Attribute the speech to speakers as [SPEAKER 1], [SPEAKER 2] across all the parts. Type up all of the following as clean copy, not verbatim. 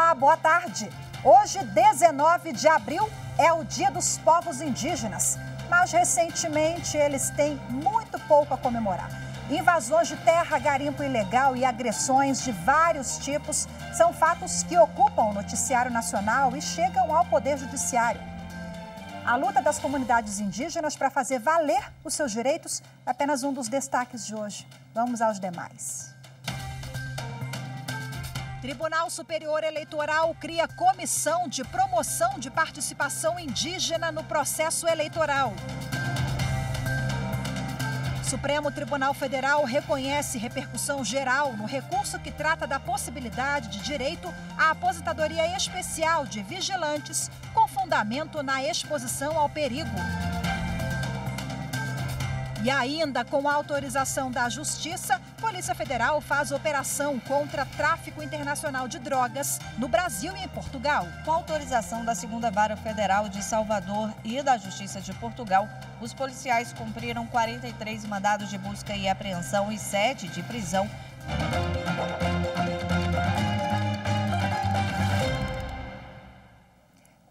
[SPEAKER 1] Olá, boa tarde. Hoje, 19 de abril, é o Dia dos Povos Indígenas, mas recentemente eles têm muito pouco a comemorar. Invasões de terra, garimpo ilegal e agressões de vários tipos são fatos que ocupam o noticiário nacional e chegam ao Poder Judiciário. A luta das comunidades indígenas para fazer valer os seus direitos é apenas um dos destaques de hoje. Vamos aos demais. Tribunal Superior Eleitoral cria comissão de promoção de participação indígena no processo eleitoral. Supremo Tribunal Federal reconhece repercussão geral no recurso que trata da possibilidade de direito à aposentadoria especial de vigilantes com fundamento na exposição ao perigo. E ainda com a autorização da Justiça, Polícia Federal faz operação contra tráfico internacional de drogas no Brasil e em Portugal.
[SPEAKER 2] Com a autorização da 2ª Vara Federal de Salvador e da Justiça de Portugal, os policiais cumpriram 43 mandados de busca e apreensão e 7 de prisão.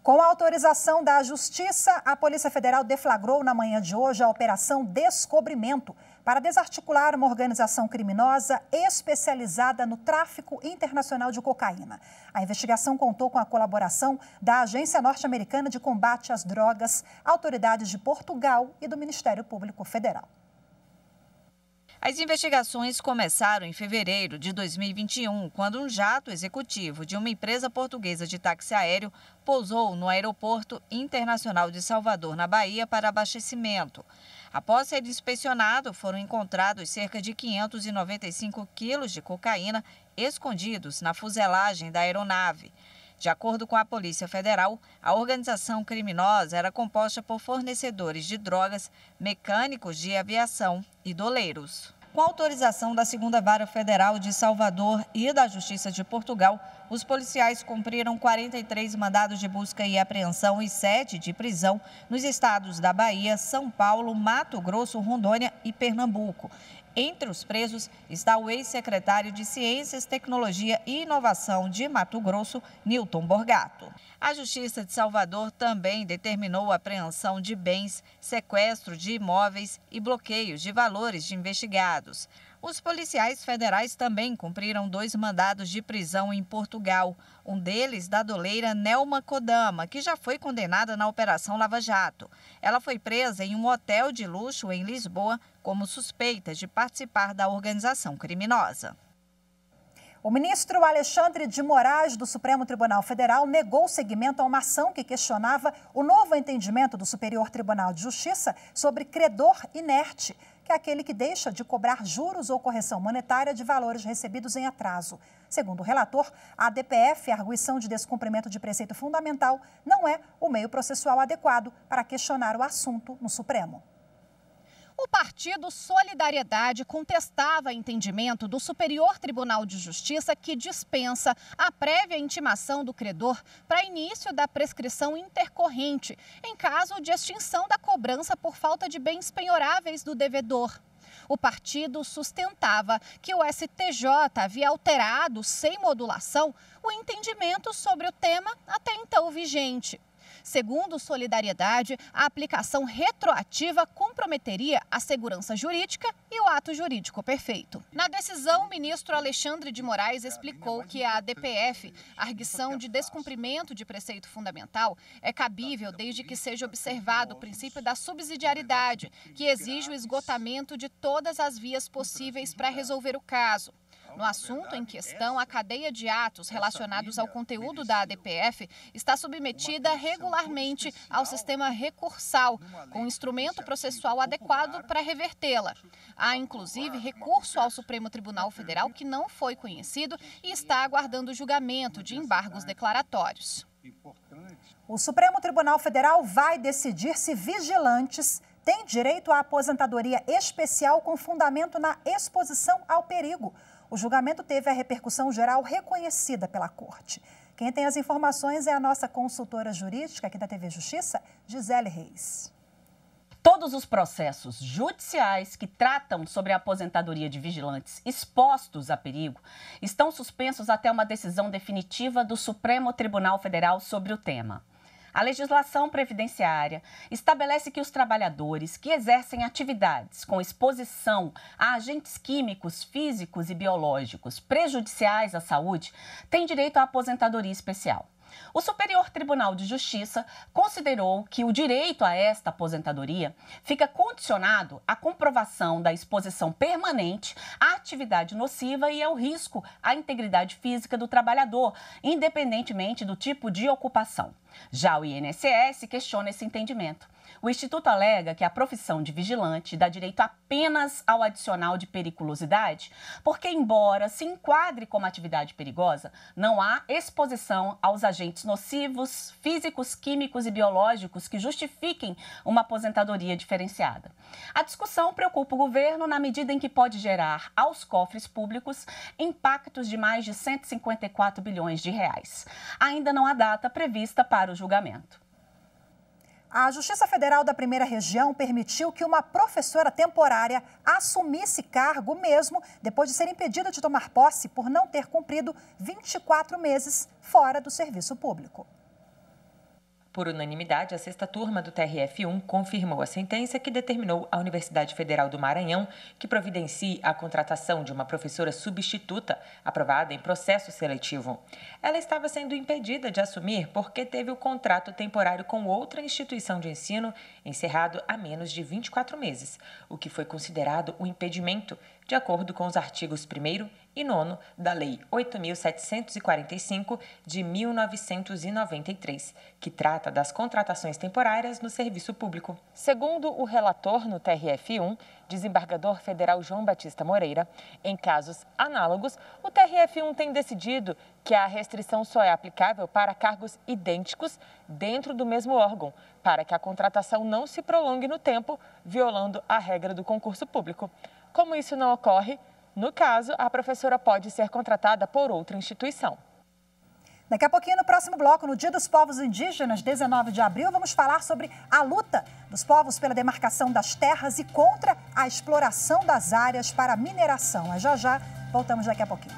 [SPEAKER 1] Com a autorização da Justiça, a Polícia Federal deflagrou na manhã de hoje a Operação Descobrimento para desarticular uma organização criminosa especializada no tráfico internacional de cocaína. A investigação contou com a colaboração da Agência Norte-Americana de Combate às Drogas, autoridades de Portugal e do Ministério Público Federal.
[SPEAKER 2] As investigações começaram em fevereiro de 2021, quando um jato executivo de uma empresa portuguesa de táxi aéreo pousou no Aeroporto Internacional de Salvador, na Bahia, para abastecimento. Após ser inspecionado, foram encontrados cerca de 595 quilos de cocaína escondidos na fuselagem da aeronave. De acordo com a Polícia Federal, a organização criminosa era composta por fornecedores de drogas, mecânicos de aviação e doleiros. Com a autorização da 2ª Vara Federal de Salvador e da Justiça de Portugal, os policiais cumpriram 43 mandados de busca e apreensão e 7 de prisão nos estados da Bahia, São Paulo, Mato Grosso, Rondônia e Pernambuco. Entre os presos está o ex-secretário de Ciências, Tecnologia e Inovação de Mato Grosso, Nilton Borgato. A Justiça de Salvador também determinou a apreensão de bens, sequestro de imóveis e bloqueios de valores de investigados. Os policiais federais também cumpriram 2 mandados de prisão em Portugal, um deles da doleira Nelma Kodama, que já foi condenada na Operação Lava Jato. Ela foi presa em um hotel de luxo em Lisboa como suspeita de participar da organização criminosa.
[SPEAKER 1] O ministro Alexandre de Moraes, do Supremo Tribunal Federal, negou seguimento a uma ação que questionava o novo entendimento do Superior Tribunal de Justiça sobre credor inerte, que é aquele que deixa de cobrar juros ou correção monetária de valores recebidos em atraso. Segundo o relator, a DPF, a arguição de descumprimento de preceito fundamental, não é o meio processual adequado para questionar o assunto no Supremo.
[SPEAKER 3] O partido Solidariedade contestava entendimento do Superior Tribunal de Justiça que dispensa a prévia intimação do credor para início da prescrição intercorrente, em caso de extinção da cobrança por falta de bens penhoráveis do devedor. O partido sustentava que o STJ havia alterado, sem modulação, o entendimento sobre o tema até então vigente. Segundo Solidariedade, a aplicação retroativa comprometeria a segurança jurídica e o ato jurídico perfeito. Na decisão, o ministro Alexandre de Moraes explicou que a DPF, arguição de descumprimento de preceito fundamental, é cabível desde que seja observado o princípio da subsidiariedade, que exige o esgotamento de todas as vias possíveis para resolver o caso. No assunto em questão, a cadeia de atos relacionados ao conteúdo da ADPF está submetida regularmente ao sistema recursal, com instrumento processual adequado para revertê-la. Há, inclusive, recurso ao Supremo Tribunal Federal que não foi conhecido e está aguardando julgamento de embargos declaratórios.
[SPEAKER 1] O Supremo Tribunal Federal vai decidir se vigilantes têm direito à aposentadoria especial com fundamento na exposição ao perigo. O julgamento teve a repercussão geral reconhecida pela Corte. Quem tem as informações é a nossa consultora jurídica aqui da TV Justiça, Gisele Reis.
[SPEAKER 4] Todos os processos judiciais que tratam sobre a aposentadoria de vigilantes expostos a perigo estão suspensos até uma decisão definitiva do Supremo Tribunal Federal sobre o tema. A legislação previdenciária estabelece que os trabalhadores que exercem atividades com exposição a agentes químicos, físicos e biológicos prejudiciais à saúde têm direito à aposentadoria especial. O Superior Tribunal de Justiça considerou que o direito a esta aposentadoria fica condicionado à comprovação da exposição permanente à atividade nociva e ao risco à integridade física do trabalhador, independentemente do tipo de ocupação. Já o INSS questiona esse entendimento. O Instituto alega que a profissão de vigilante dá direito apenas ao adicional de periculosidade, porque, embora se enquadre como atividade perigosa, não há exposição aos agentes nocivos, físicos, químicos e biológicos que justifiquem uma aposentadoria diferenciada. A discussão preocupa o governo na medida em que pode gerar aos cofres públicos impactos de mais de 154 bilhões de reais. Ainda não há data prevista para o julgamento.
[SPEAKER 1] A Justiça Federal da Primeira Região permitiu que uma professora temporária assumisse cargo mesmo depois de ser impedida de tomar posse por não ter cumprido 24 meses fora do serviço público.
[SPEAKER 5] Por unanimidade, a sexta turma do TRF1 confirmou a sentença que determinou à Universidade Federal do Maranhão que providencie a contratação de uma professora substituta aprovada em processo seletivo. Ela estava sendo impedida de assumir porque teve o contrato temporário com outra instituição de ensino encerrado há menos de 24 meses, o que foi considerado um impedimento, de acordo com os artigos 1º e 9º da Lei 8.745 de 1993, que trata das contratações temporárias no serviço público. Segundo o relator no TRF1, desembargador federal João Batista Moreira, em casos análogos, o TRF1 tem decidido que a restrição só é aplicável para cargos idênticos dentro do mesmo órgão, para que a contratação não se prolongue no tempo, violando a regra do concurso público. Como isso não ocorre, no caso, a professora pode ser contratada por outra instituição.
[SPEAKER 1] Daqui a pouquinho, no próximo bloco, no Dia dos Povos Indígenas, 19 de abril, vamos falar sobre a luta dos povos pela demarcação das terras e contra a exploração das áreas para mineração. Mas já voltamos daqui a pouquinho.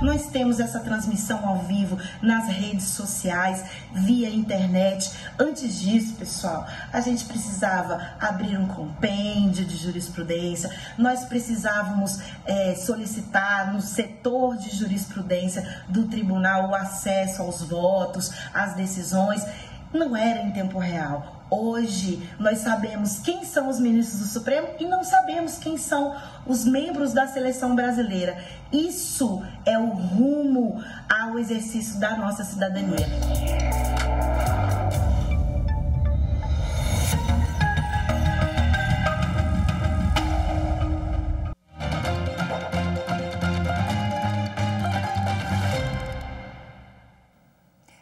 [SPEAKER 6] Nós temos essa transmissão ao vivo nas redes sociais, via internet. Antes disso, pessoal, a gente precisava abrir um compêndio de jurisprudência, nós precisávamos solicitar no setor de jurisprudência do tribunal o acesso aos votos, às decisões. Não era em tempo real. Hoje, nós sabemos quem são os ministros do Supremo e não sabemos quem são os membros da seleção brasileira. Isso é o rumo ao exercício da nossa cidadania.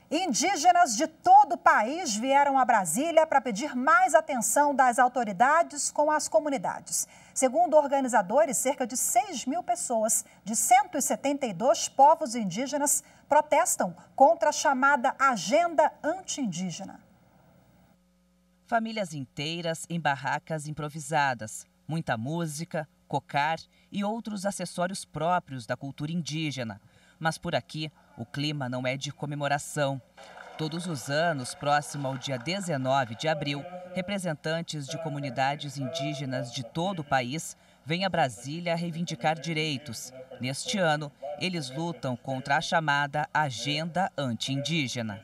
[SPEAKER 1] Indígenas de todo o país vieram a Brasília para pedir mais atenção das autoridades com as comunidades. Segundo organizadores, cerca de 6.000 pessoas de 172 povos indígenas protestam contra a chamada Agenda Anti-Indígena.
[SPEAKER 7] Famílias inteiras em barracas improvisadas, muita música, cocar e outros acessórios próprios da cultura indígena. Mas por aqui, o clima não é de comemoração. Todos os anos, próximo ao dia 19 de abril, representantes de comunidades indígenas de todo o país vêm a Brasília reivindicar direitos. Neste ano, eles lutam contra a chamada Agenda Anti-Indígena.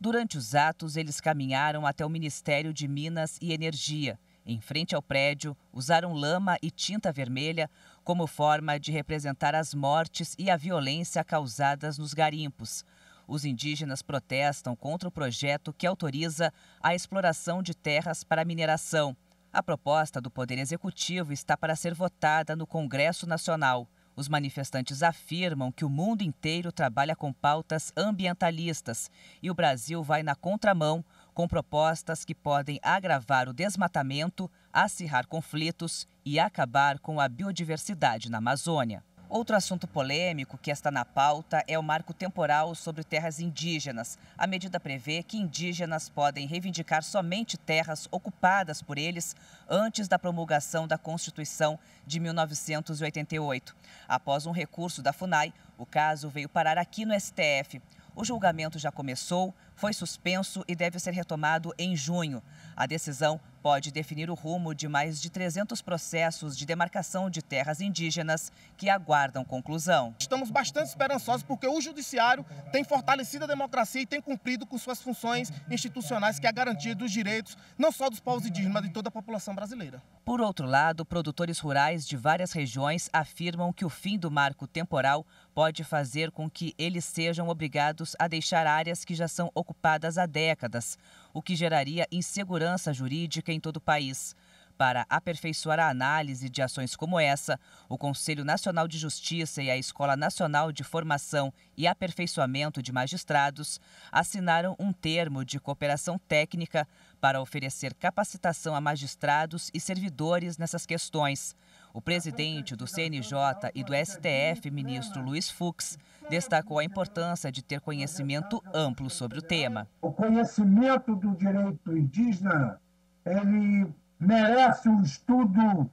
[SPEAKER 7] Durante os atos, eles caminharam até o Ministério de Minas e Energia. Em frente ao prédio, usaram lama e tinta vermelha como forma de representar as mortes e a violência causadas nos garimpos. Os indígenas protestam contra o projeto que autoriza a exploração de terras para mineração. A proposta do Poder Executivo está para ser votada no Congresso Nacional. Os manifestantes afirmam que o mundo inteiro trabalha com pautas ambientalistas e o Brasil vai na contramão com propostas que podem agravar o desmatamento, acirrar conflitos e acabar com a biodiversidade na Amazônia. Outro assunto polêmico que está na pauta é o marco temporal sobre terras indígenas. A medida prevê que indígenas podem reivindicar somente terras ocupadas por eles antes da promulgação da Constituição de 1988. Após um recurso da FUNAI, o caso veio parar aqui no STF. O julgamento já começou, foi suspenso e deve ser retomado em junho. A decisão pode definir o rumo de mais de 300 processos de demarcação de terras indígenas que aguardam conclusão.
[SPEAKER 8] Estamos bastante esperançosos porque o judiciário tem fortalecido a democracia e tem cumprido com suas funções institucionais, que é a garantia dos direitos não só dos povos indígenas, mas de toda a população brasileira.
[SPEAKER 7] Por outro lado, produtores rurais de várias regiões afirmam que o fim do marco temporal pode fazer com que eles sejam obrigados a deixar áreas que já são ocupadas há décadas, o que geraria insegurança jurídica em todo o país. Para aperfeiçoar a análise de ações como essa, o Conselho Nacional de Justiça e a Escola Nacional de Formação e Aperfeiçoamento de Magistrados assinaram um termo de cooperação técnica para oferecer capacitação a magistrados e servidores nessas questões. O presidente do CNJ e do STF, ministro Luiz Fux, destacou a importância de ter conhecimento amplo sobre o tema.
[SPEAKER 9] O conhecimento do direito indígena, ele merece um estudo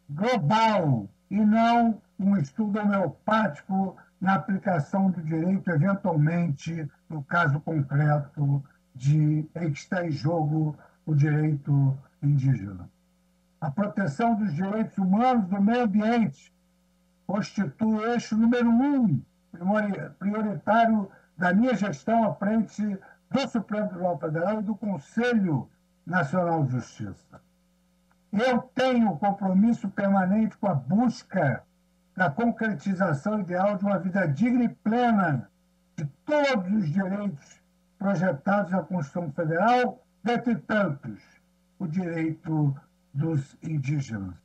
[SPEAKER 9] global e não um estudo homeopático na aplicação do direito, eventualmente, no caso concreto em que está em jogo o direito indígena. A proteção dos direitos humanos do meio ambiente constitui o eixo número 1 prioritário da minha gestão à frente do Supremo Tribunal Federal e do Conselho Nacional de Justiça. Eu tenho compromisso permanente com a busca da concretização ideal de uma vida digna e plena de todos os direitos projetados na Constituição Federal, dentre tantos, o direito dos indígenas.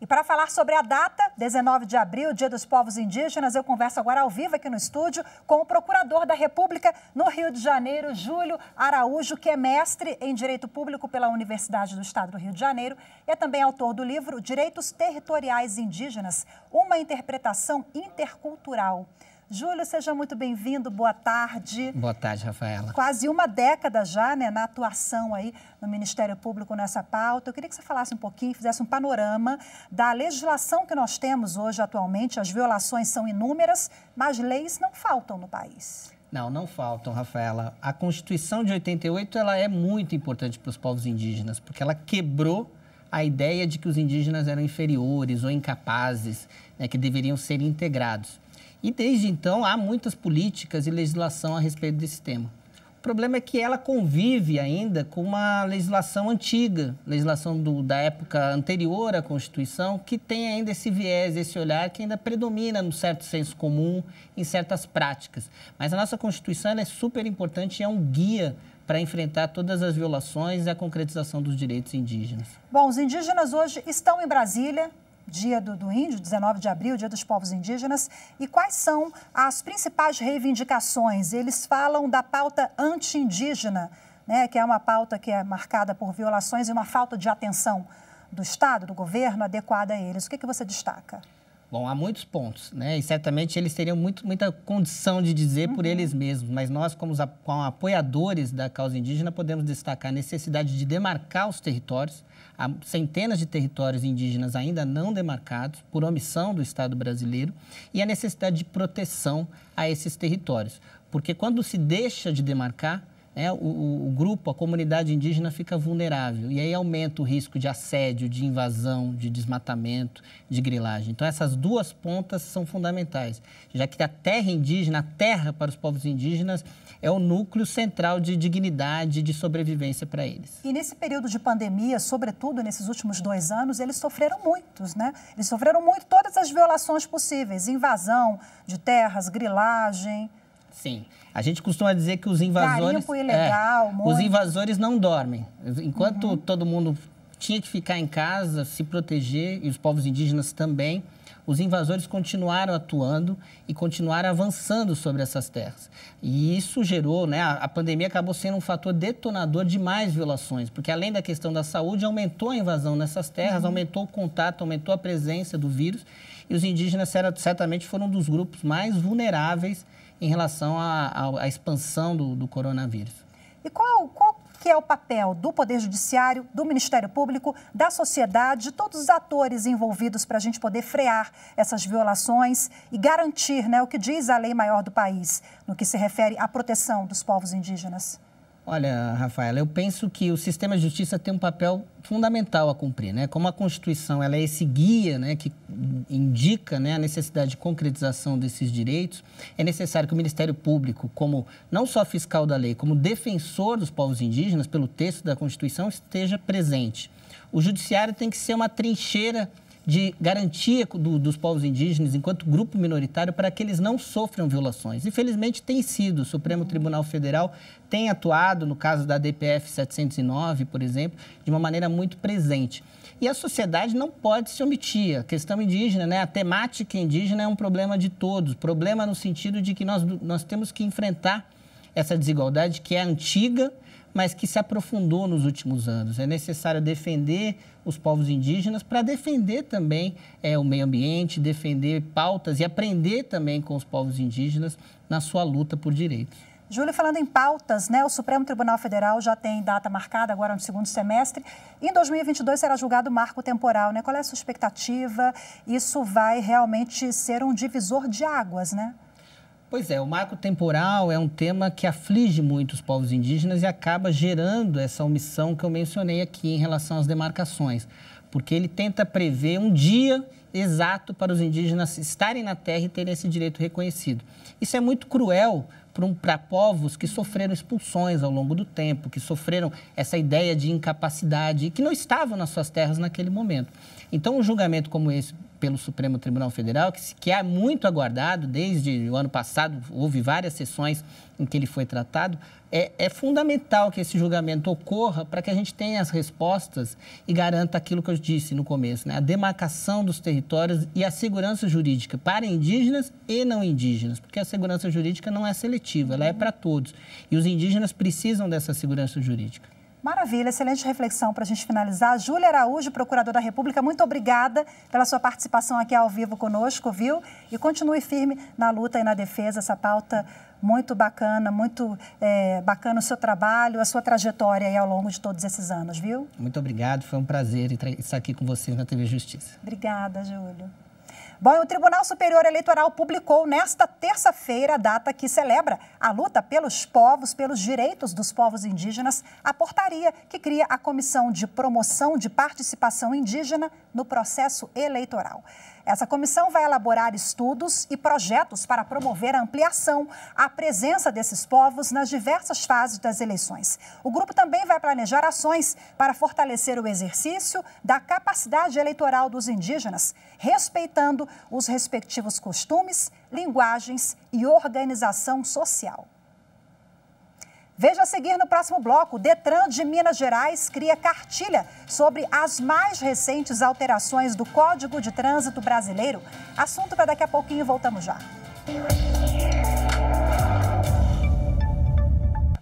[SPEAKER 1] E para falar sobre a data, 19 de abril, Dia dos Povos Indígenas, eu converso agora ao vivo aqui no estúdio com o Procurador da República no Rio de Janeiro, Júlio Araújo, que é mestre em Direito Público pela Universidade do Estado do Rio de Janeiro e é também autor do livro Direitos Territoriais Indígenas, uma interpretação intercultural. Júlio, seja muito bem-vindo, boa tarde.
[SPEAKER 10] Boa tarde, Rafaela.
[SPEAKER 1] Quase uma década já, né, na atuação aí no Ministério Público nessa pauta. Eu queria que você falasse um pouquinho, fizesse um panorama da legislação que nós temos hoje atualmente. As violações são inúmeras, mas leis não faltam no país.
[SPEAKER 10] Não faltam, Rafaela. A Constituição de 88 ela é muito importante para os povos indígenas, porque ela quebrou a ideia de que os indígenas eram inferiores ou incapazes, né, que deveriam ser integrados. E desde então há muitas políticas e legislação a respeito desse tema. O problema é que ela convive ainda com uma legislação antiga, legislação da época anterior à Constituição, que tem ainda esse viés, esse olhar que ainda predomina no certo senso comum, em certas práticas. Mas a nossa Constituição ela é super importante e é um guia para enfrentar todas as violações e a concretização dos direitos indígenas.
[SPEAKER 1] Bom, os indígenas hoje estão em Brasília, Dia do Índio, 19 de abril, Dia dos Povos Indígenas. E quais são as principais reivindicações? Eles falam da pauta anti-indígena, né, que é uma pauta que é marcada por violações e uma falta de atenção do Estado, do governo, adequada a eles. O que você destaca?
[SPEAKER 10] Bom, há muitos pontos, né? E certamente eles teriam muita condição de dizer por eles mesmos, mas nós, como apoiadores da causa indígena, podemos destacar a necessidade de demarcar os territórios. Há centenas de territórios indígenas ainda não demarcados por omissão do Estado brasileiro e a necessidade de proteção a esses territórios. Porque quando se deixa de demarcar, o grupo, a comunidade indígena fica vulnerável e aí aumenta o risco de assédio, de invasão, de desmatamento, de grilagem. Então, essas duas pontas são fundamentais, já que a terra indígena, a terra para os povos indígenas, é o núcleo central de dignidade e de sobrevivência para eles.
[SPEAKER 1] E nesse período de pandemia, sobretudo nesses últimos 2 anos, eles sofreram muitos, né? Eles sofreram muito todas as violações possíveis, invasão de terras, grilagem.
[SPEAKER 10] Sim. A gente costuma dizer que os invasores...
[SPEAKER 1] Garimpo ilegal,
[SPEAKER 10] os invasores não dormem. Enquanto todo mundo tinha que ficar em casa, se proteger, e os povos indígenas também, os invasores continuaram atuando e continuaram avançando sobre essas terras. E isso gerou, né, a pandemia acabou sendo um fator detonador de mais violações, porque além da questão da saúde, aumentou a invasão nessas terras, aumentou o contato, aumentou a presença do vírus, e os indígenas certamente foram um dos grupos mais vulneráveis em relação à expansão do coronavírus.
[SPEAKER 1] E qual que é o papel do Poder Judiciário, do Ministério Público, da sociedade, de todos os atores envolvidos para a gente poder frear essas violações e garantir, né, o que diz a lei maior do país no que se refere à proteção dos povos indígenas?
[SPEAKER 10] Olha, Rafaela, eu penso que o sistema de justiça tem um papel fundamental a cumprir, né? Como a Constituição ela é esse guia, né, que indica, né, a necessidade de concretização desses direitos, é necessário que o Ministério Público, como não só fiscal da lei, como defensor dos povos indígenas, pelo texto da Constituição, esteja presente. O Judiciário tem que ser uma trincheira de garantia dos povos indígenas enquanto grupo minoritário para que eles não sofram violações. Infelizmente, tem sido. O Supremo Tribunal Federal tem atuado, no caso da DPF 709, por exemplo, de uma maneira muito presente. E a sociedade não pode se omitir. A questão indígena, né, a temática indígena é um problema de todos. Problema no sentido de que nós temos que enfrentar essa desigualdade que é antiga, mas que se aprofundou nos últimos anos. É necessário defender os povos indígenas para defender também o meio ambiente, defender pautas e aprender também com os povos indígenas na sua luta por direitos.
[SPEAKER 1] Júlio, falando em pautas, né, o Supremo Tribunal Federal já tem data marcada agora no segundo semestre. Em 2022 será julgado o marco temporal, né? Qual é a sua expectativa? Isso vai realmente ser um divisor de águas, né?
[SPEAKER 10] Pois é, o marco temporal é um tema que aflige muito os povos indígenas e acaba gerando essa omissão que eu mencionei aqui em relação às demarcações, porque ele tenta prever um dia exato para os indígenas estarem na terra e terem esse direito reconhecido. Isso é muito cruel para povos que sofreram expulsões ao longo do tempo, que sofreram essa ideia de incapacidade e que não estavam nas suas terras naquele momento. Então, um julgamento como esse pelo Supremo Tribunal Federal, que é muito aguardado, desde o ano passado, houve várias sessões em que ele foi tratado, é fundamental que esse julgamento ocorra para que a gente tenha as respostas e garanta aquilo que eu disse no começo, né? A demarcação dos territórios e a segurança jurídica para indígenas e não indígenas, porque a segurança jurídica não é seletiva, ela é para todos. E os indígenas precisam dessa segurança jurídica.
[SPEAKER 1] Maravilha, excelente reflexão para a gente finalizar. Júlia Araújo, Procuradora da República, muito obrigada pela sua participação aqui ao vivo conosco, viu? E continue firme na luta e na defesa, essa pauta muito bacana o seu trabalho, a sua trajetória aí ao longo de todos esses anos, viu?
[SPEAKER 10] Muito obrigado, foi um prazer estar aqui com vocês na TV Justiça.
[SPEAKER 1] Obrigada, Júlio. Bom, o Tribunal Superior Eleitoral publicou nesta terça-feira a data que celebra a luta pelos povos, pelos direitos dos povos indígenas, a portaria que cria a Comissão de Promoção de Participação Indígena no processo eleitoral. Essa comissão vai elaborar estudos e projetos para promover a ampliação, a presença desses povos nas diversas fases das eleições. O grupo também vai planejar ações para fortalecer o exercício da capacidade eleitoral dos indígenas, respeitando os respectivos costumes, linguagens e organização social. Veja a seguir no próximo bloco. O Detran de Minas Gerais cria cartilha sobre as mais recentes alterações do Código de Trânsito Brasileiro. Assunto para daqui a pouquinho, voltamos já.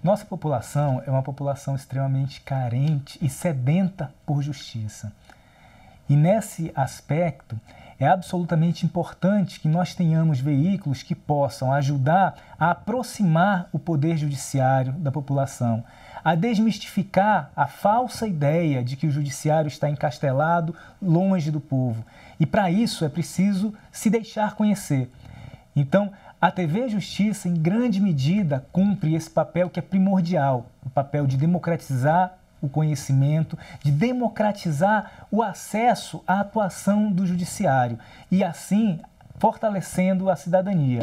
[SPEAKER 11] Nossa população é uma população extremamente carente e sedenta por justiça. E nesse aspecto, é absolutamente importante que nós tenhamos veículos que possam ajudar a aproximar o poder judiciário da população, a desmistificar a falsa ideia de que o judiciário está encastelado longe do povo. E para isso é preciso se deixar conhecer. Então, a TV Justiça, em grande medida, cumpre esse papel que é primordial, o papel de democratizar o conhecimento, de democratizar o acesso à atuação do judiciário e, assim, fortalecendo a cidadania.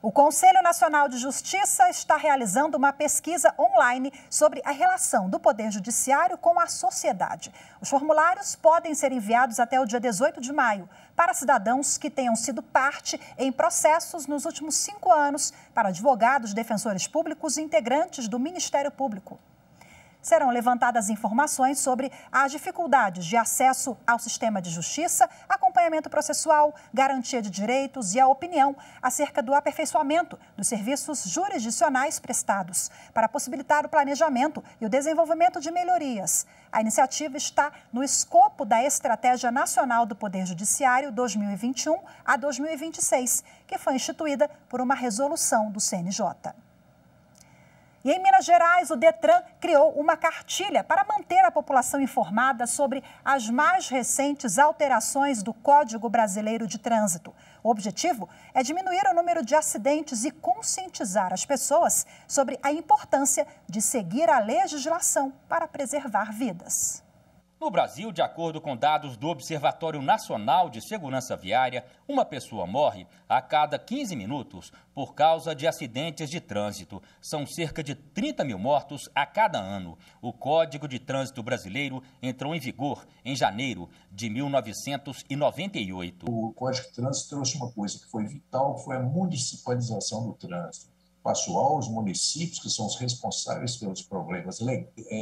[SPEAKER 1] O Conselho Nacional de Justiça está realizando uma pesquisa online sobre a relação do Poder Judiciário com a sociedade. Os formulários podem ser enviados até o dia 18 de maio para cidadãos que tenham sido parte em processos nos últimos 5 anos, para advogados, defensores públicos e integrantes do Ministério Público. Serão levantadas informações sobre as dificuldades de acesso ao sistema de justiça, acompanhamento processual, garantia de direitos e a opinião acerca do aperfeiçoamento dos serviços jurisdicionais prestados, para possibilitar o planejamento e o desenvolvimento de melhorias. A iniciativa está no escopo da Estratégia Nacional do Poder Judiciário 2021 a 2026, que foi instituída por uma resolução do CNJ. E em Minas Gerais, o Detran criou uma cartilha para manter a população informada sobre as mais recentes alterações do Código Brasileiro de Trânsito. O objetivo é diminuir o número de acidentes e conscientizar as pessoas sobre a importância de seguir a legislação para preservar vidas.
[SPEAKER 12] No Brasil, de acordo com dados do Observatório Nacional de Segurança Viária, uma pessoa morre a cada 15 minutos por causa de acidentes de trânsito. São cerca de 30 mil mortos a cada ano. O Código de Trânsito Brasileiro entrou em vigor em janeiro de 1998.
[SPEAKER 13] O Código de Trânsito trouxe uma coisa que foi vital, que foi a municipalização do trânsito. Passou aos municípios, que são os responsáveis pelos problemas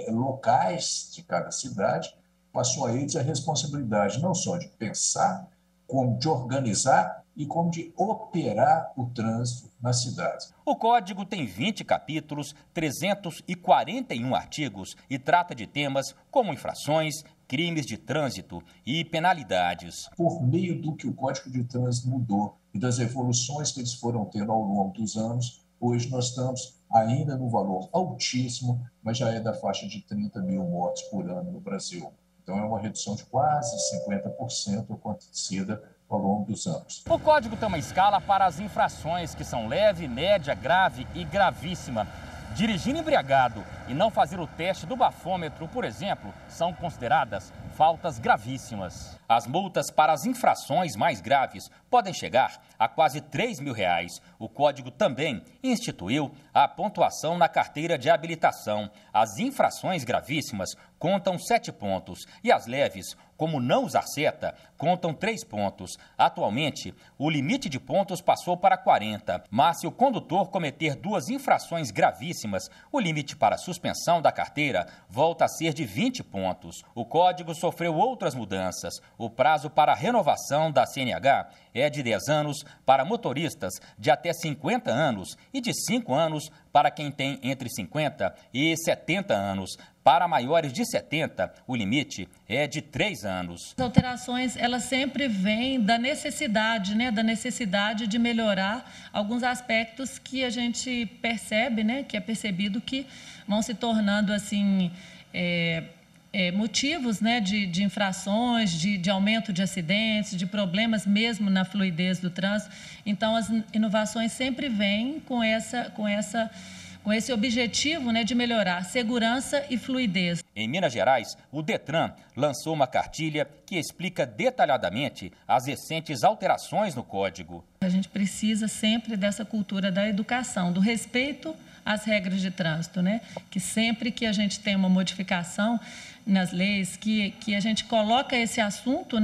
[SPEAKER 13] locais de cada cidade, passou a eles a responsabilidade não só de pensar, como de organizar e como de operar o trânsito nas cidades.
[SPEAKER 12] O Código tem 20 capítulos, 341 artigos e trata de temas como infrações, crimes de trânsito e penalidades.
[SPEAKER 13] Por meio do que o Código de Trânsito mudou e das evoluções que eles foram tendo ao longo dos anos, hoje nós estamos ainda no valor altíssimo, mas já é da faixa de 30 mil mortes por ano no Brasil. Então é uma redução de quase 50% acontecida ao longo dos anos.
[SPEAKER 12] O Código tem uma escala para as infrações, que são leve, média, grave e gravíssima. Dirigir embriagado e não fazer o teste do bafômetro, por exemplo, são consideradas faltas gravíssimas. As multas para as infrações mais graves podem chegar a quase R$3 mil. O Código também instituiu a pontuação na carteira de habilitação. As infrações gravíssimas contam 7 pontos e as leves, como não usar seta, contam 3 pontos. Atualmente, o limite de pontos passou para 40, mas se o condutor cometer 2 infrações gravíssimas, o limite para suspensão da carteira volta a ser de 20 pontos. O Código sofreu outras mudanças. O prazo para a renovação da CNH é de 10 anos para motoristas de até 50 anos e de 5 anos para quem tem entre 50 e 70 anos. Para maiores de 70, o limite é de 3 anos.
[SPEAKER 14] As alterações, elas sempre vêm da necessidade, da necessidade de melhorar alguns aspectos que a gente percebe, que é percebido que vão se tornando, assim, motivos, de infrações, de aumento de acidentes, de problemas mesmo na fluidez do trânsito. Então, as inovações sempre vêm com esse objetivo, de melhorar segurança e fluidez.
[SPEAKER 12] Em Minas Gerais, o Detran lançou uma cartilha que explica detalhadamente as recentes alterações no Código.
[SPEAKER 14] A gente precisa sempre dessa cultura da educação, do respeito às regras de trânsito, Que sempre que a gente tem uma modificação nas leis, que a gente coloca esse assunto,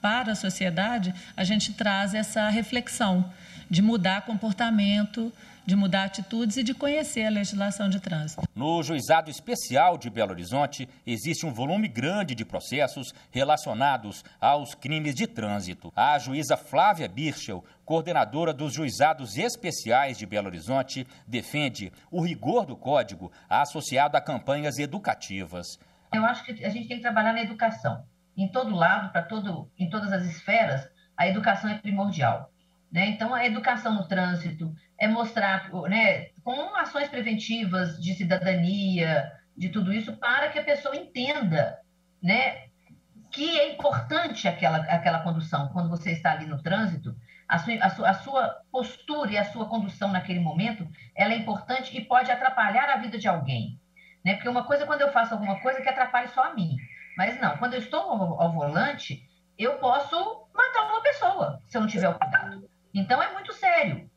[SPEAKER 14] para a sociedade, a gente traz essa reflexão de mudar comportamento, de mudar atitudes e de conhecer a legislação de trânsito.
[SPEAKER 12] No Juizado Especial de Belo Horizonte, existe um volume grande de processos relacionados aos crimes de trânsito. A juíza Flávia Birchel, coordenadora dos Juizados Especiais de Belo Horizonte, defende o rigor do Código associado a campanhas educativas.
[SPEAKER 15] Eu acho que a gente tem que trabalhar na educação. Em todo lado, em todas as esferas, a educação é primordial. Então, a educação no trânsito é mostrar, com ações preventivas de cidadania, de tudo isso, para que a pessoa entenda, que é importante aquela condução. Quando você está ali no trânsito, a sua postura e a sua condução naquele momento, ela é importante e pode atrapalhar a vida de alguém. Porque uma coisa é quando eu faço alguma coisa que atrapalhe só a mim. Mas não, quando eu estou ao volante, eu posso matar uma pessoa, se eu não tiver o cuidado. Então, é muito sério.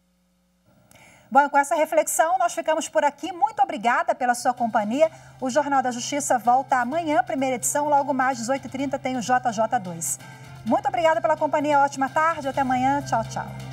[SPEAKER 1] Bom, com essa reflexão, nós ficamos por aqui. Muito obrigada pela sua companhia. O Jornal da Justiça volta amanhã, primeira edição. Logo mais, 18h30, tem o JJ2. Muito obrigada pela companhia. Ótima tarde. Até amanhã. Tchau, tchau.